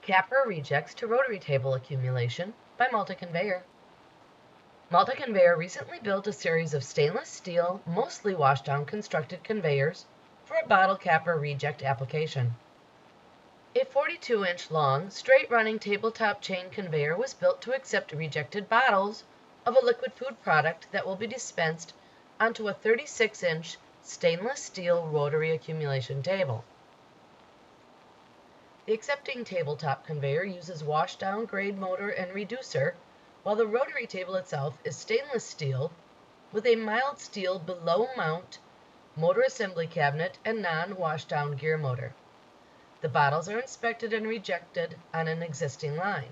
Capper Rejects to Rotary Table Accumulation by Multi-Conveyor. Multi-Conveyor recently built a series of stainless steel, mostly washdown constructed conveyors for a bottle capper reject application. A 42-inch long, straight-running tabletop chain conveyor was built to accept rejected bottles of a liquid food product that will be dispensed onto a 36-inch stainless steel rotary accumulation table. The accepting tabletop conveyor uses washdown grade motor and reducer, while the rotary table itself is stainless steel with a mild steel below mount, motor assembly cabinet, and non-washdown gear motor. The bottles are inspected and rejected on an existing line.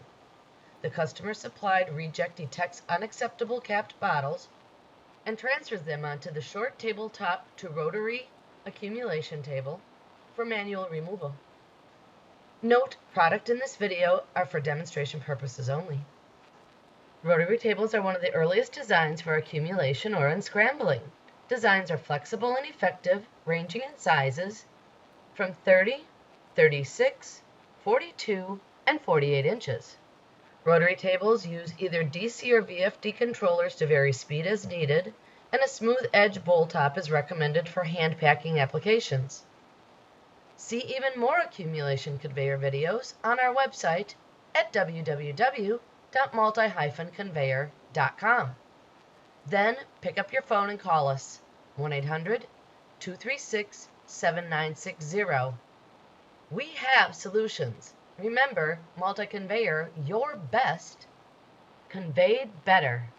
The customer supplied reject detects unacceptable capped bottles and transfers them onto the short tabletop to rotary accumulation table for manual removal. Note, product in this video are for demonstration purposes only. Rotary tables are one of the earliest designs for accumulation or unscrambling. Designs are flexible and effective, ranging in sizes from 30, 36, 42, and 48 inches. Rotary tables use either DC or VFD controllers to vary speed as needed, and a smooth edge bowl top is recommended for hand packing applications. See even more accumulation conveyor videos on our website at www.multi-conveyor.com. Then pick up your phone and call us 1-800-236-7960. We have solutions. Remember, Multi-Conveyor, your best, conveyed better.